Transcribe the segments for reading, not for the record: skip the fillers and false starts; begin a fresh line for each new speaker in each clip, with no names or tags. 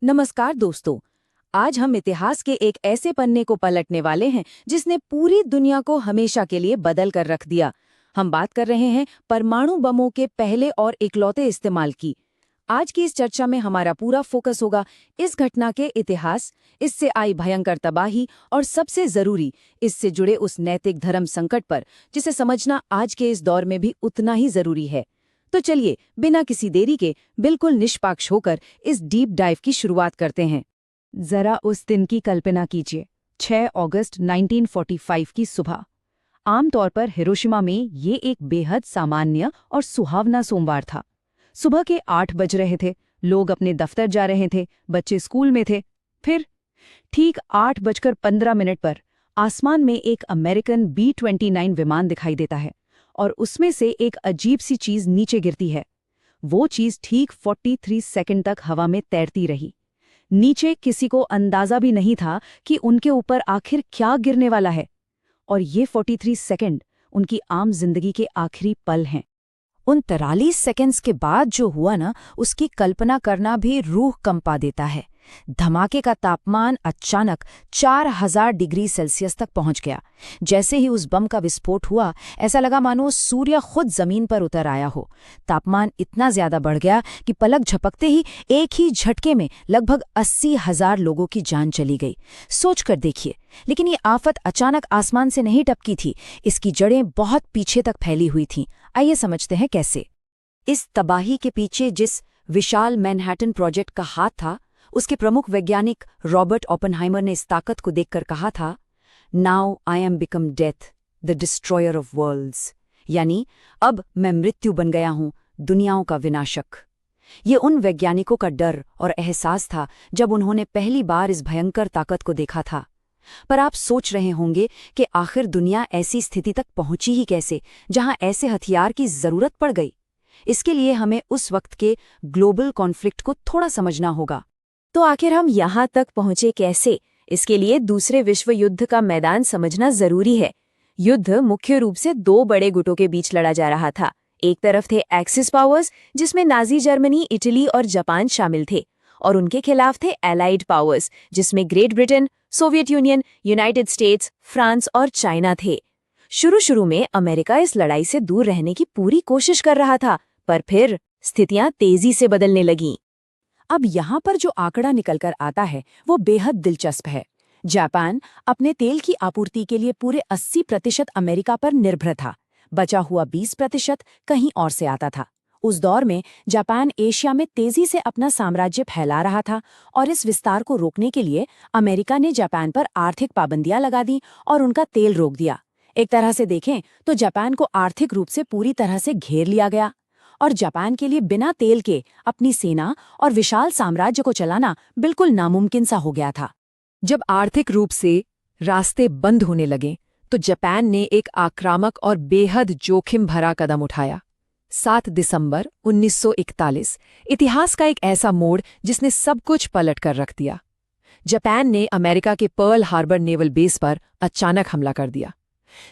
नमस्कार दोस्तों। आज हम इतिहास के एक ऐसे पन्ने को पलटने वाले हैं जिसने पूरी दुनिया को हमेशा के लिए बदल कर रख दिया। हम बात कर रहे हैं परमाणु बमों के पहले और इकलौते इस्तेमाल की। आज की इस चर्चा में हमारा पूरा फोकस होगा इस घटना के इतिहास, इससे आई भयंकर तबाही और सबसे जरूरी इससे जुड़े उस नैतिक धर्म संकट पर जिसे समझना आज के इस दौर में भी उतना ही जरूरी है। तो चलिए बिना किसी देरी के बिल्कुल निष्पक्ष होकर इस डीप डाइव की शुरुआत करते हैं। जरा उस दिन की कल्पना कीजिए, 6 अगस्त 1945 की सुबह। आमतौर पर हिरोशिमा में ये एक बेहद सामान्य और सुहावना सोमवार था। सुबह के 8 बज रहे थे, लोग अपने दफ्तर जा रहे थे, बच्चे स्कूल में थे। फिर ठीक 8:15 पर आसमान में एक अमेरिकन B-29 विमान दिखाई देता है और उसमें से एक अजीब सी चीज नीचे गिरती है। वो चीज ठीक 43 सेकंड तक हवा में तैरती रही। नीचे किसी को अंदाजा भी नहीं था कि उनके ऊपर आखिर क्या गिरने वाला है। और ये 43 सेकंड उनकी आम जिंदगी के आखिरी पल हैं। उन 43 सेकंड्स के बाद जो हुआ ना, उसकी कल्पना करना भी रूह कंपा देता है। धमाके का तापमान अचानक 4000 डिग्री सेल्सियस तक पहुंच गया। जैसे ही उस बम का विस्फोट हुआ, ऐसा लगा मानो सूर्य खुद जमीन पर उतर आया हो। तापमान इतना ज्यादा बढ़ गया कि पलक झपकते ही एक ही झटके में लगभग 80,000 लोगों की जान चली गई। सोच कर देखिए, लेकिन ये आफत अचानक आसमान से नहीं टपकी थी। इसकी जड़ें बहुत पीछे तक फैली हुई थीं। आइए समझते हैं कैसे। इस तबाही के पीछे जिस विशाल मैनहट्टन प्रोजेक्ट का हाथ था, उसके प्रमुख वैज्ञानिक रॉबर्ट ओपेनहाइमर ने इस ताकत को देखकर कहा था, now I am become death, the destroyer of worlds. यानी अब मैं मृत्यु बन गया हूं, दुनियाओं का विनाशक। ये उन वैज्ञानिकों का डर और एहसास था जब उन्होंने पहली बार इस भयंकर ताकत को देखा था। पर आप सोच रहे होंगे कि आखिर दुनिया ऐसी स्थिति तक पहुंची ही कैसे, जहां ऐसे हथियार की जरूरत पड़ गई। इसके लिए हमें उस वक्त के ग्लोबल कॉन्फ्लिक्ट को थोड़ा समझना होगा। तो आखिर हम यहाँ तक पहुँचे कैसे? इसके लिए दूसरे विश्व युद्ध का मैदान समझना जरूरी है। युद्ध मुख्य रूप से 2 बड़े गुटों के बीच लड़ा जा रहा था। एक तरफ थे एक्सिस पावर्स, जिसमें नाजी जर्मनी, इटली और जापान शामिल थे, और उनके खिलाफ थे एलाइड पावर्स, जिसमें great Britain, Soviet union, United states, France और चाइना थे। शुरू में अमेरिका इस लड़ाई से दूर रहने की पूरी कोशिश कर रहा था, पर फिर स्थितियां तेजी से बदलने लगीं। अब यहाँ पर जो आंकड़ा निकलकर आता है वो बेहद दिलचस्प है। जापान अपने तेल की आपूर्ति के लिए पूरे 80% अमेरिका पर निर्भर था। बचा हुआ 20% कहीं और से आता था। उस दौर में जापान एशिया में तेजी से अपना साम्राज्य फैला रहा था, और इस विस्तार को रोकने के लिए अमेरिका ने जापान पर आर्थिक पाबंदियां लगा दी और उनका तेल रोक दिया। एक तरह से देखें तो जापान को आर्थिक रूप से पूरी तरह से घेर लिया गया, और जापान के लिए बिना तेल के अपनी सेना और विशाल साम्राज्य को चलाना बिल्कुल नामुमकिन सा हो गया था। जब आर्थिक रूप से रास्ते बंद होने लगे तो जापान ने एक आक्रामक और बेहद जोखिम भरा कदम उठाया। 7 दिसंबर 1941 इतिहास का एक ऐसा मोड़ जिसने सब कुछ पलट कर रख दिया। जापान ने अमेरिका के पर्ल हार्बर नेवल बेस पर अचानक हमला कर दिया।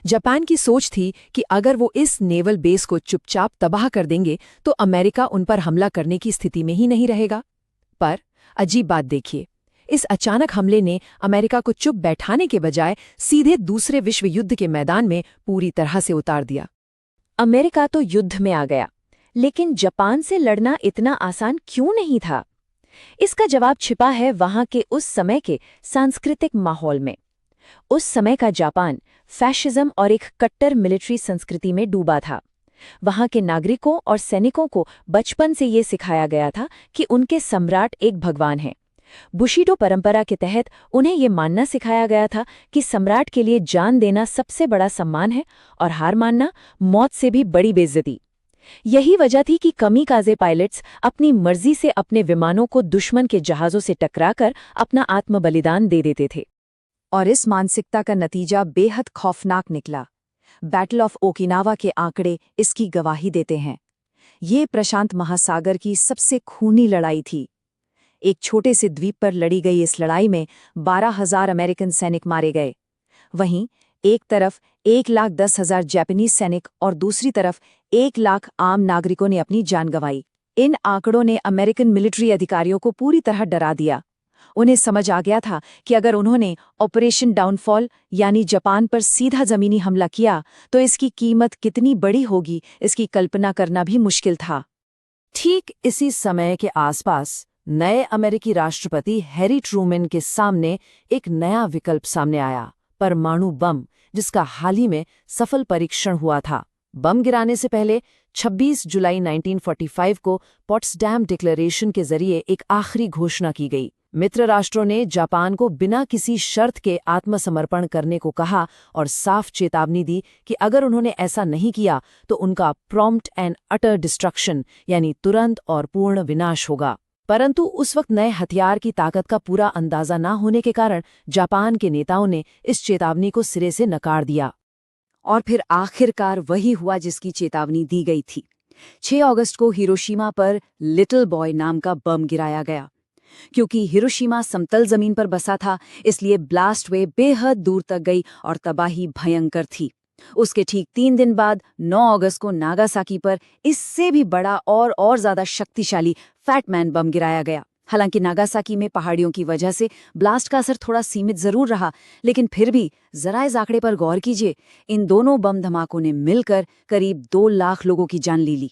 जापान की सोच थी कि अगर वो इस नेवल बेस को चुपचाप तबाह कर देंगे तो अमेरिका उन पर हमला करने की स्थिति में ही नहीं रहेगा। पर अजीब बात देखिए, इस अचानक हमले ने अमेरिका को चुप बैठाने के बजाय सीधे दूसरे विश्व युद्ध के मैदान में पूरी तरह से उतार दिया। अमेरिका तो युद्ध में आ गया, लेकिन जापान से लड़ना इतना आसान क्यों नहीं था? इसका जवाब छिपा है वहां के उस समय के सांस्कृतिक माहौल में। उस समय का जापान फैशिज्म और एक कट्टर मिलिट्री संस्कृति में डूबा था। वहां के नागरिकों और सैनिकों को बचपन से ये सिखाया गया था कि उनके सम्राट एक भगवान हैं। बुशिडो परंपरा के तहत उन्हें ये मानना सिखाया गया था कि सम्राट के लिए जान देना सबसे बड़ा सम्मान है और हार मानना मौत से भी बड़ी बेइज्जती। यही वजह थी कि कमीकाजे पायलट्स अपनी मर्जी से अपने विमानों को दुश्मन के जहाज़ों से टकराकर अपना आत्म बलिदान दे देते थे। और इस मानसिकता का नतीजा बेहद खौफनाक निकला। बैटल ऑफ ओकिनावा के आंकड़े इसकी गवाही देते हैं। ये प्रशांत महासागर की सबसे खूनी लड़ाई थी। एक छोटे से द्वीप पर लड़ी गई इस लड़ाई में 12,000 अमेरिकन सैनिक मारे गए। वहीं एक तरफ 1,10,000 जापानीज सैनिक और दूसरी तरफ 1 लाख आम नागरिकों ने अपनी जान गंवाई। इन आंकड़ों ने अमेरिकन मिलिट्री अधिकारियों को पूरी तरह डरा दिया। उन्हें समझ आ गया था कि अगर उन्होंने ऑपरेशन डाउनफॉल यानी जापान पर सीधा जमीनी हमला किया तो इसकी कीमत कितनी बड़ी होगी, इसकी कल्पना करना भी मुश्किल था। ठीक इसी समय के आसपास नए अमेरिकी राष्ट्रपति हैरी ट्रूमैन के सामने एक नया विकल्प सामने आया, परमाणु बम, जिसका हाल ही में सफल परीक्षण हुआ था। बम गिराने से पहले 26 जुलाई 1945 को पोट्सडैम डिक्लेरेशन के जरिए एक आखिरी घोषणा की गई। मित्र राष्ट्रों ने जापान को बिना किसी शर्त के आत्मसमर्पण करने को कहा और साफ चेतावनी दी कि अगर उन्होंने ऐसा नहीं किया तो उनका प्रॉम्प्ट एंड अटर डिस्ट्रक्शन यानी तुरंत और पूर्ण विनाश होगा। परंतु उस वक्त नए हथियार की ताकत का पूरा अंदाजा न होने के कारण जापान के नेताओं ने इस चेतावनी को सिरे से नकार दिया। और फिर आखिरकार वही हुआ जिसकी चेतावनी दी गई थी। 6 अगस्त को हिरोशिमा पर लिटिल बॉय नाम का बम गिराया गया। क्योंकि हिरोशिमा समतल जमीन पर बसा था, इसलिए ब्लास्ट वे बेहद दूर तक गई और तबाही भयंकर थी। उसके ठीक 3 दिन बाद 9 अगस्त को नागासाकी पर इससे भी बड़ा और ज्यादा शक्तिशाली फैटमैन बम गिराया गया। हालांकि नागासाकी में पहाड़ियों की वजह से ब्लास्ट का असर थोड़ा सीमित जरूर रहा, लेकिन फिर भी जरा इस आंकड़े पर गौर कीजिए, इन दोनों बम धमाकों ने मिलकर करीब 2 लाख लोगों की जान ले ली।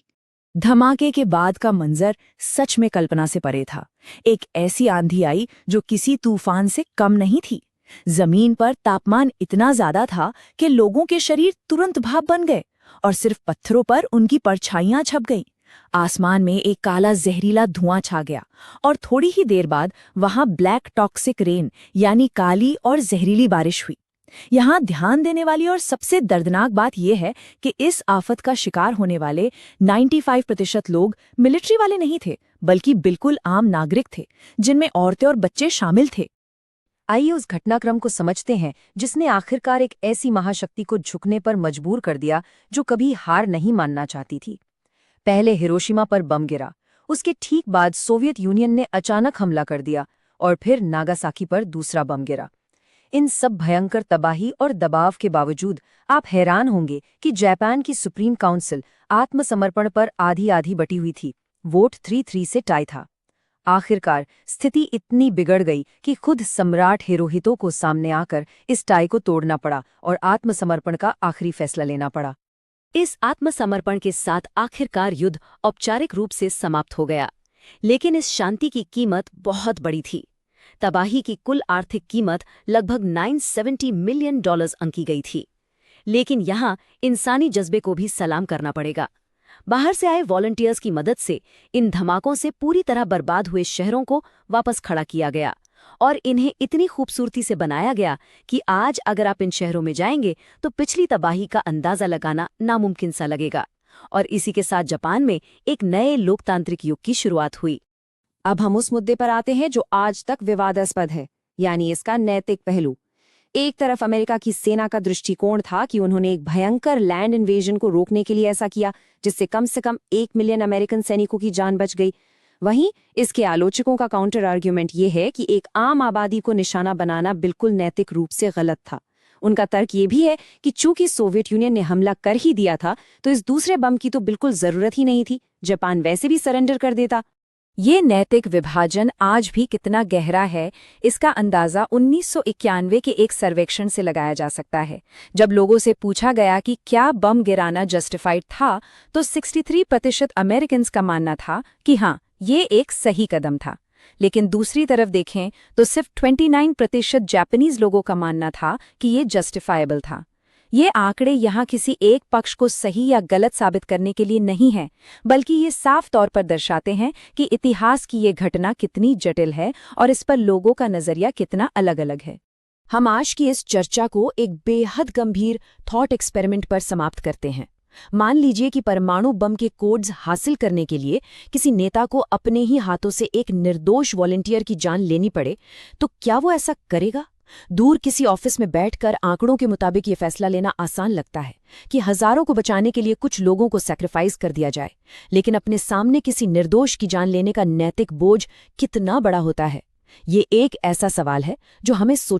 धमाके के बाद का मंजर सच में कल्पना से परे था। एक ऐसी आंधी आई जो किसी तूफान से कम नहीं थी। जमीन पर तापमान इतना ज्यादा था कि लोगों के शरीर तुरंत भाप बन गए और सिर्फ पत्थरों पर उनकी परछाइयां छप गईं। आसमान में एक काला जहरीला धुआं छा गया और थोड़ी ही देर बाद वहां ब्लैक टॉक्सिक रेन यानी काली और जहरीली बारिश हुई। यहाँ ध्यान देने वाली और सबसे दर्दनाक बात यह है कि इस आफत का शिकार होने वाले 95% लोग मिलिट्री वाले नहीं थे, बल्कि बिल्कुल आम नागरिक थे, जिनमें औरतें और बच्चे शामिल थे। आइए उस घटनाक्रम को समझते हैं जिसने आखिरकार एक ऐसी महाशक्ति को झुकने पर मजबूर कर दिया जो कभी हार नहीं मानना चाहती थी। पहले हिरोशिमा पर बम गिरा, उसके ठीक बाद सोवियत यूनियन ने अचानक हमला कर दिया और फिर नागासाकी पर दूसरा बम गिरा। इन सब भयंकर तबाही और दबाव के बावजूद आप हैरान होंगे कि जापान की सुप्रीम काउंसिल आत्मसमर्पण पर आधी बटी हुई थी। वोट 3-3 से टाई था। आखिरकार स्थिति इतनी बिगड़ गई कि खुद सम्राट हिरोहितो को सामने आकर इस टाई को तोड़ना पड़ा और आत्मसमर्पण का आखिरी फैसला लेना पड़ा। इस आत्मसमर्पण के साथ आखिरकार युद्ध औपचारिक रूप से समाप्त हो गया, लेकिन इस शांति की कीमत बहुत बड़ी थी। तबाही की कुल आर्थिक कीमत लगभग $970 मिलियन अंकी गई थी। लेकिन यहाँ इंसानी जज्बे को भी सलाम करना पड़ेगा। बाहर से आए वॉलंटियर्स की मदद से इन धमाकों से पूरी तरह बर्बाद हुए शहरों को वापस खड़ा किया गया और इन्हें इतनी खूबसूरती से बनाया गया कि आज अगर आप इन शहरों में जाएंगे तो पिछली तबाही का अंदाजा लगाना नामुमकिन सा लगेगा। और इसी के साथ जापान में एक नए लोकतांत्रिक युग की शुरुआत हुई। अब हम उस मुद्दे पर आते हैं जो आज तक विवादास्पद है, यानी इसका नैतिक पहलू। एक तरफ अमेरिका की सेना का दृष्टिकोण था कि उन्होंने एक भयंकर लैंड इन्वेजन को रोकने के लिए ऐसा किया जिससे कम से कम 1 मिलियन अमेरिकन सैनिकों की जान बच गई। वहीं इसके आलोचकों का काउंटर आर्ग्यूमेंट ये है कि एक आम आबादी को निशाना बनाना बिल्कुल नैतिक रूप से गलत था। उनका तर्क ये भी है कि चूंकि सोवियत यूनियन ने हमला कर ही दिया था तो इस दूसरे बम की तो बिल्कुल जरूरत ही नहीं थी, जापान वैसे भी सरेंडर कर देता। ये नैतिक विभाजन आज भी कितना गहरा है, इसका अंदाजा 1991 के एक सर्वेक्षण से लगाया जा सकता है। जब लोगों से पूछा गया कि क्या बम गिराना जस्टिफाइड था, तो 63% अमेरिकन्स का मानना था कि हाँ, ये एक सही कदम था। लेकिन दूसरी तरफ देखें तो सिर्फ 29% जापानीज लोगों का मानना था कि ये जस्टिफाइबल था। ये आंकड़े यहाँ किसी एक पक्ष को सही या गलत साबित करने के लिए नहीं हैं, बल्कि ये साफ तौर पर दर्शाते हैं कि इतिहास की ये घटना कितनी जटिल है और इस पर लोगों का नजरिया कितना अलग-अलग है। हम आज की इस चर्चा को एक बेहद गंभीर थॉट एक्सपेरिमेंट पर समाप्त करते हैं। मान लीजिए कि परमाणु बम के कोड्स हासिल करने के लिए किसी नेता को अपने ही हाथों से एक निर्दोष वॉलंटियर की जान लेनी पड़े, तो क्या वो ऐसा करेगा? दूर किसी ऑफिस में बैठकर आंकड़ों के मुताबिक ये फैसला लेना आसान लगता है कि हजारों को बचाने के लिए कुछ लोगों को सैक्रिफाइस कर दिया जाए, लेकिन अपने सामने किसी निर्दोष की जान लेने का नैतिक बोझ कितना बड़ा होता है। ये एक ऐसा सवाल है जो हमें